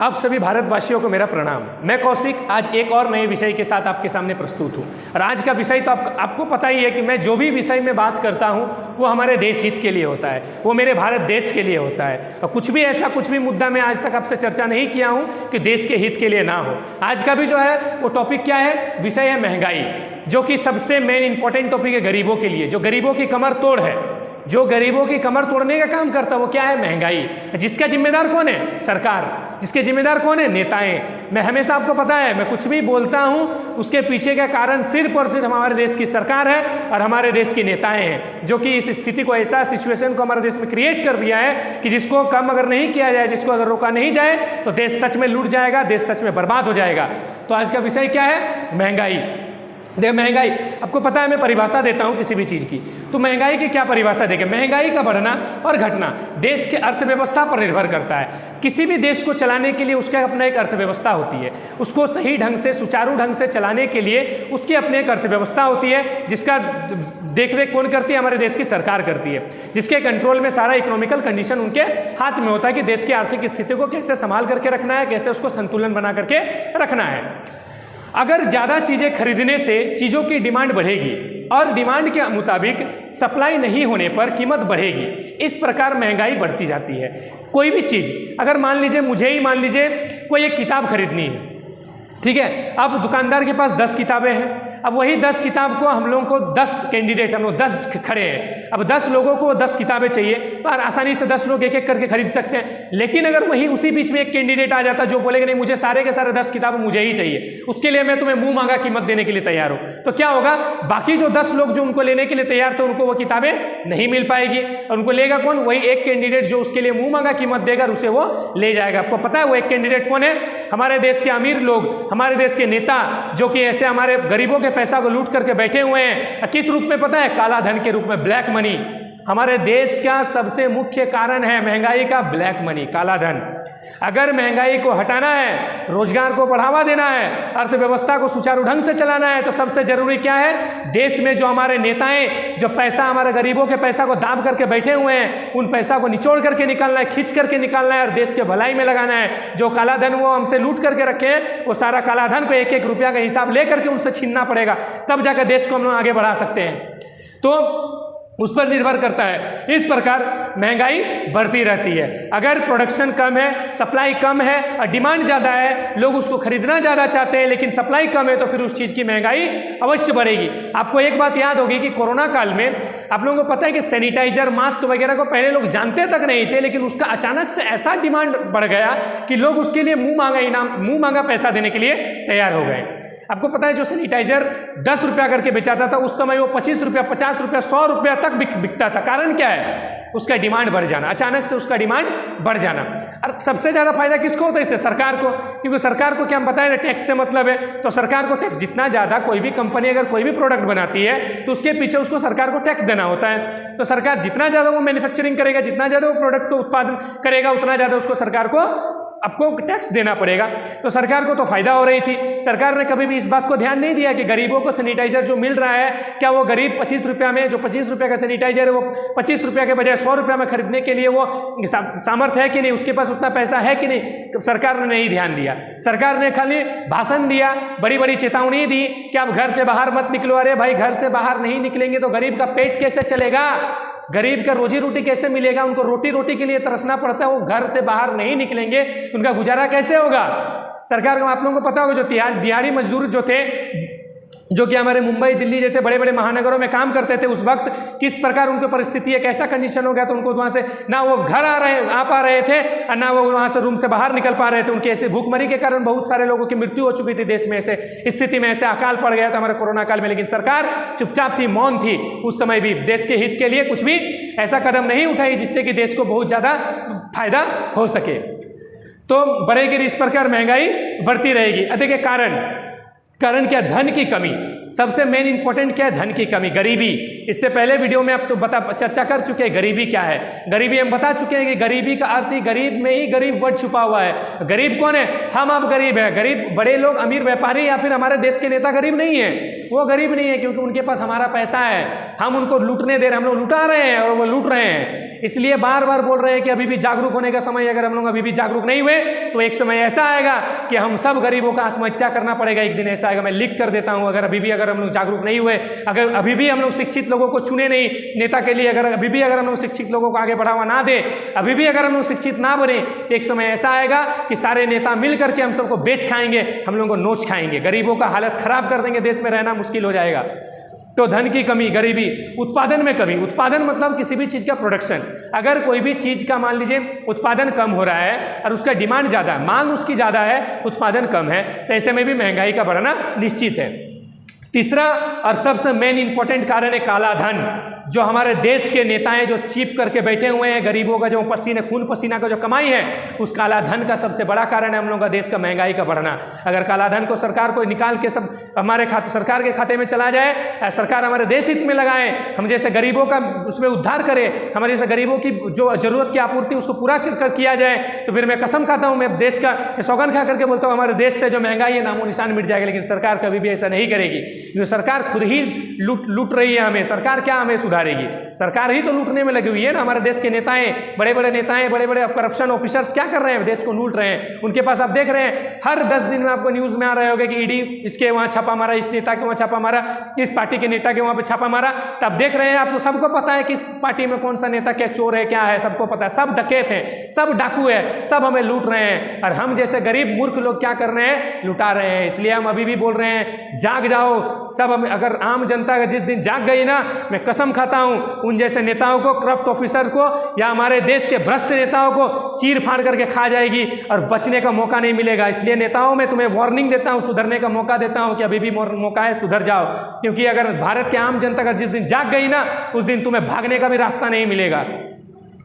आप सभी भारतवासियों को मेरा प्रणाम। मैं कौशिक आज एक और नए विषय के साथ आपके सामने प्रस्तुत हूँ। और आज का विषय तो आपको पता ही है कि मैं जो भी विषय में बात करता हूँ वो हमारे देश हित के लिए होता है, वो मेरे भारत देश के लिए होता है। और कुछ भी मुद्दा मैं आज तक आपसे चर्चा नहीं किया हूँ कि देश के हित के लिए ना हो। आज का भी जो है वो टॉपिक क्या है, विषय है महंगाई, जो कि सबसे मेन इंपॉर्टेंट टॉपिक है गरीबों के लिए, जो गरीबों की कमर तोड़ है, जो गरीबों की कमर तोड़ने का काम करता है। वो क्या है, महंगाई। जिसका जिम्मेदार कौन है, सरकार। जिसके जिम्मेदार कौन है, नेताएं। मैं हमेशा, आपको पता है, मैं कुछ भी बोलता हूं उसके पीछे का कारण सिर्फ और सिर्फ हमारे देश की सरकार है और हमारे देश के नेताएं हैं, जो कि इस स्थिति को, ऐसा सिचुएशन को हमारे देश में क्रिएट कर दिया है कि जिसको कम अगर नहीं किया जाए, जिसको अगर रोका नहीं जाए तो देश सच में लूट जाएगा, देश सच में बर्बाद हो जाएगा। तो आज का विषय क्या है, महंगाई। देखो महंगाई, आपको पता है मैं परिभाषा देता हूं किसी भी चीज़ की, तो महंगाई की क्या परिभाषा देखें। महंगाई का बढ़ना और घटना देश के अर्थव्यवस्था पर निर्भर करता है। किसी भी देश को चलाने के लिए उसका अपना एक अर्थव्यवस्था होती है, उसको सही ढंग से, सुचारू ढंग से चलाने के लिए उसकी अपनी एक अर्थव्यवस्था होती है, जिसका देखरेख कौन करती है, हमारे देश की सरकार करती है, जिसके कंट्रोल में सारा इकोनॉमिकल कंडीशन उनके हाथ में होता है कि देश की आर्थिक स्थिति को कैसे संभाल करके रखना है, कैसे उसको संतुलन बना करके रखना है। अगर ज़्यादा चीज़ें खरीदने से चीज़ों की डिमांड बढ़ेगी और डिमांड के मुताबिक सप्लाई नहीं होने पर कीमत बढ़ेगी। इस प्रकार महंगाई बढ़ती जाती है। कोई भी चीज़, अगर मान लीजिए, मुझे ही मान लीजिए कोई एक किताब खरीदनी है, ठीक है। अब दुकानदार के पास 10 किताबें हैं। अब वही 10 किताब को हम लोगों को 10 कैंडिडेट, हम लोग 10 खड़े हैं। अब 10 लोगों को 10 किताबें चाहिए तो आसानी से 10 लोग एक एक करके खरीद सकते हैं। लेकिन अगर वही उसी बीच में एक कैंडिडेट आ जाता जो बोलेगा नहीं, मुझे सारे के सारे 10 किताबें मुझे ही चाहिए, उसके लिए मैं तुम्हें मुंह मांगा कीमत देने के लिए तैयार हूँ, तो क्या होगा, बाकी जो 10 लोग जो उनको लेने के लिए तैयार थे उनको वो किताबें नहीं मिल पाएगी। और उनको लेगा कौन, वही एक कैंडिडेट जो उसके लिए मुंह मांगा कीमत देगा और उसे वो ले जाएगा। आपको पता है वो एक कैंडिडेट कौन है, हमारे देश के अमीर लोग, हमारे देश के नेता, जो कि ऐसे हमारे गरीबों के पैसा को लूट करके बैठे हुए हैं। किस रूप में पता है, काला धन के रूप में, ब्लैक मनी। हमारे देश का सबसे मुख्य कारण है महंगाई का ब्लैक मनी, काला धन। अगर महंगाई को हटाना है, रोजगार को बढ़ावा देना है, अर्थव्यवस्था को सुचारू ढंग से चलाना है, तो सबसे जरूरी क्या है, देश में जो हमारे नेताएं जो पैसा, हमारे गरीबों के पैसा को दाब करके बैठे हुए हैं, उन पैसा को निचोड़ करके निकालना है, खींच करके निकालना है और देश के भलाई में लगाना है। जो काला धन वो हमसे लूट करके रखे हैं, वो सारा काला धन को एक एक रुपया का हिसाब लेकर के उनसे छीनना पड़ेगा, तब जाकर देश को हम लोग आगे बढ़ा सकते हैं। तो उस पर निर्भर करता है। इस प्रकार महंगाई बढ़ती रहती है। अगर प्रोडक्शन कम है, सप्लाई कम है और डिमांड ज़्यादा है, लोग उसको खरीदना ज़्यादा चाहते हैं लेकिन सप्लाई कम है, तो फिर उस चीज़ की महंगाई अवश्य बढ़ेगी। आपको एक बात याद होगी कि कोरोना काल में आप लोगों को पता है कि सैनिटाइजर, मास्क वगैरह को पहले लोग जानते तक नहीं थे, लेकिन उसका अचानक से ऐसा डिमांड बढ़ गया कि लोग उसके लिए मुँह मांगा पैसा देने के लिए तैयार हो गए। आपको पता है जो सैनिटाइजर 10 रुपया करके बेचाता था, उस समय वो 25 रुपया, 50 रुपया, 100 रुपया तक बिकता था। कारण क्या है, उसका डिमांड बढ़ जाना, अचानक से उसका डिमांड बढ़ जाना। और सबसे ज़्यादा फायदा किसको होता है इससे, सरकार को, क्योंकि सरकार को क्या हम पता है, टैक्स से मतलब है। तो सरकार को टैक्स, जितना ज़्यादा कोई भी कंपनी अगर कोई भी प्रोडक्ट बनाती है तो उसके पीछे उसको सरकार को टैक्स देना होता है। तो सरकार जितना ज़्यादा वो मैन्युफैक्चरिंग करेगा, जितना ज़्यादा वो प्रोडक्ट को उत्पादन करेगा, उतना ज़्यादा उसको सरकार को आपको टैक्स देना पड़ेगा। तो सरकार को तो फायदा हो रही थी। सरकार ने कभी भी इस बात को ध्यान नहीं दिया कि गरीबों को सैनिटाइजर जो मिल रहा है, क्या वो गरीब 25 रुपया में, जो 25 रुपया का सैनिटाइजर है, वो 25 रुपया के बजाय 100 रुपया में खरीदने के लिए वो सामर्थ्य है कि नहीं, उसके पास उतना पैसा है कि नहीं, सरकार ने नहीं ध्यान दिया। सरकार ने खाली भाषण दिया, बड़ी बड़ी चेतावनी दी कि आप घर से बाहर मत निकलो। अरे भाई, घर से बाहर नहीं निकलेंगे तो गरीब का पेट कैसे चलेगा, गरीब का रोजी रोटी कैसे मिलेगा, उनको रोटी के लिए तरसना पड़ता है। वो घर से बाहर नहीं निकलेंगे तो उनका गुजारा कैसे होगा। सरकार को, आप लोगों को पता होगा, जो दिहाड़ी मजदूर जो थे, जो कि हमारे मुंबई, दिल्ली जैसे बड़े बड़े महानगरों में काम करते थे, उस वक्त किस प्रकार उनकी परिस्थिति है, कैसा कंडीशन हो गया। तो उनको वहाँ से ना वो घर आ पा रहे थे और ना वो वहाँ से रूम से बाहर निकल पा रहे थे। उनके ऐसे भूखमरी के कारण बहुत सारे लोगों की मृत्यु हो चुकी थी देश में। ऐसे स्थिति में ऐसे अकाल पड़ गया था हमारे कोरोना काल में, लेकिन सरकार चुपचाप थी, मौन थी। उस समय भी देश के हित के लिए कुछ भी ऐसा कदम नहीं उठाई जिससे कि देश को बहुत ज़्यादा फायदा हो सके। तो बढ़ेगी इस प्रकार महंगाई बढ़ती रहेगी। देखिए कारण क्या, धन की कमी। सबसे मेन इंपॉर्टेंट क्या है, धन की कमी, गरीबी। इससे पहले वीडियो में आप चर्चा कर चुके हैं गरीबी क्या है। गरीबी हम बता चुके हैं कि गरीबी का अर्थ ही गरीब में ही गरीब वर्ड छुपा हुआ है। गरीब कौन है? हम आप गरीब है। गरीब बड़े लोग, अमीर व्यापारी या फिर हमारे देश के नेता गरीब नहीं है। वो गरीब नहीं है क्योंकि उनके पास हमारा पैसा है, हम उनको लूटने दे रहे हैं, हम लोग लुटा रहे हैं और वो लूट रहे हैं। इसलिए बार बार बोल रहे हैं कि अभी भी जागरूक होने का समय। अगर हम लोग अभी भी जागरूक नहीं हुए तो एक समय ऐसा आएगा कि हम सब गरीबों का आत्महत्या करना पड़ेगा। एक दिन ऐसा आएगा, मैं लिख कर देता हूं। अगर हम लोग जागरूक नहीं हुए, अगर अभी भी हम लोग शिक्षित लोगों को चुने नहीं नेता के लिए, अगर अभी भी हम लोग शिक्षित लोगों को आगे बढ़ावा ना दे, अभी भी अगर हम लोग शिक्षित ना बने, एक समय ऐसा आएगा कि सारे नेता मिल करके हम सबको बेच खाएंगे, हम लोगों को नोच खाएंगे, गरीबों का हालत खराब कर देंगे, देश में रहना मुश्किल हो जाएगा। तो धन की कमी, गरीबी, उत्पादन में कमी। उत्पादन मतलब किसी भी चीज़ का प्रोडक्शन। अगर कोई भी चीज़ का मान लीजिए उत्पादन कम हो रहा है और उसका डिमांड ज़्यादा है, मांग उसकी ज़्यादा है, उत्पादन कम है, तो ऐसे में भी महंगाई का बढ़ना निश्चित है। तीसरा और सबसे मेन इंपॉर्टेंट कारण है काला धन। जो हमारे देश के नेताएं जो चीप करके बैठे हुए हैं, गरीबों का जो खून पसीना का जो कमाई है, उस काला धन का सबसे बड़ा कारण है हम लोगों का देश का महंगाई का बढ़ना। अगर काला धन को सरकार को निकाल के सब हमारे सरकार के खाते में चला जाए, सरकार हमारे देश हित में लगाए, हम जैसे गरीबों का उसमें उद्धार करे, हमारे जैसे गरीबों की जो जरूरत की आपूर्ति उसको पूरा किया जाए, तो फिर मैं कसम खाता हूँ, मैं देश का सौगंध खा करके बोलता हूँ, हमारे देश से जो महंगाई है नामो निशान मिट जाएगा। लेकिन सरकार कभी भी ऐसा नहीं करेगी, क्योंकि सरकार खुद ही लूट रही है हमें। सरकार क्या हमें सुधारेगी? सरकार ही तो लूटने में लगी हुई है ना। हमारे देश के नेताएं, बड़े बड़े नेताएं, बड़े बड़े करप्शन ऑफिसर्स क्या कर रहे हैं? देश को लूट रहे हैं। उनके पास आप देख रहे हैं हर 10 दिन में आपको न्यूज में आ रहे होंगे कि ईडी इसके वहां छापा मारा, इस नेता के वहां छापा मारा, इस पार्टी के नेता के वहां पे छापा मारा। तब देख रहे हैं आप, तो सबको पता है किस पार्टी में कौन सा नेता क्या चोर है, क्या है, सबको पता है। सब डकैत है, सब डाकू है, सब हमें लूट रहे हैं। और हम जैसे गरीब मूर्ख लोग क्या कर रहे हैं? लुटा रहे हैं। इसलिए हम अभी भी बोल रहे हैं, जाग जाओ सब। हम अगर आम जनता जिस दिन जाग गई ना, मैं कसम खाता हूं, उन जैसे नेताओं को, करप्ट ऑफिसर को या हमारे देश के भ्रष्ट नेताओं को चीर फाड़ करके खा जाएगी और बचने का मौका नहीं मिलेगा। इसलिए नेताओं में तुम्हें वार्निंग देता हूं, सुधरने का मौका देता हूं कि अभी भी मौका है, सुधर जाओ। क्योंकि अगर भारत के आम जनता अगर जिस दिन जाग गई ना, उस दिन तुम्हें भागने का भी रास्ता नहीं मिलेगा।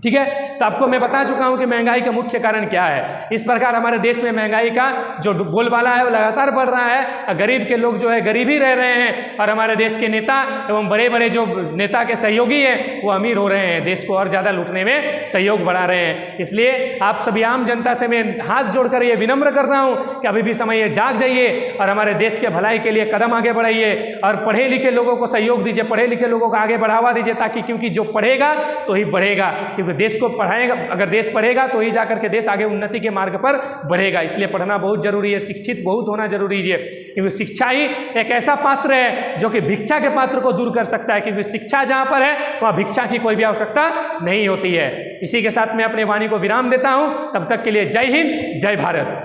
ठीक है, तो आपको मैं बता चुका हूं कि महंगाई का मुख्य कारण क्या है। इस प्रकार हमारे देश में महंगाई का जो बोलबाला है वो लगातार बढ़ रहा है। गरीब के लोग जो है गरीब ही रह रहे हैं और हमारे देश के नेता एवं बड़े बड़े जो नेता के सहयोगी हैं वो अमीर हो रहे हैं, देश को और ज़्यादा लूटने में सहयोग बढ़ा रहे हैं। इसलिए आप सभी आम जनता से मैं हाथ जोड़कर ये विनम्र कर रहा हूँ कि अभी भी समय है, जाग जाइए और हमारे देश के भलाई के लिए कदम आगे बढ़ाइए और पढ़े लिखे लोगों को सहयोग दीजिए, पढ़े लिखे लोगों को आगे बढ़ावा दीजिए, ताकि क्योंकि जो पढ़ेगा तो ही बढ़ेगा। क्योंकि देश को पढ़ाएगा, अगर देश पढ़ेगा तो ही जाकर के देश आगे उन्नति के मार्ग पर बढ़ेगा। इसलिए पढ़ना बहुत जरूरी है, शिक्षित बहुत होना जरूरी है। क्योंकि शिक्षा ही एक ऐसा पात्र है जो कि भिक्षा के पात्र को दूर कर सकता है। क्योंकि शिक्षा जहां पर है वहां भिक्षा की कोई भी आवश्यकता नहीं होती है। इसी के साथ मैं अपने वाणी को विराम देता हूं। तब तक के लिए जय हिंद, जय भारत।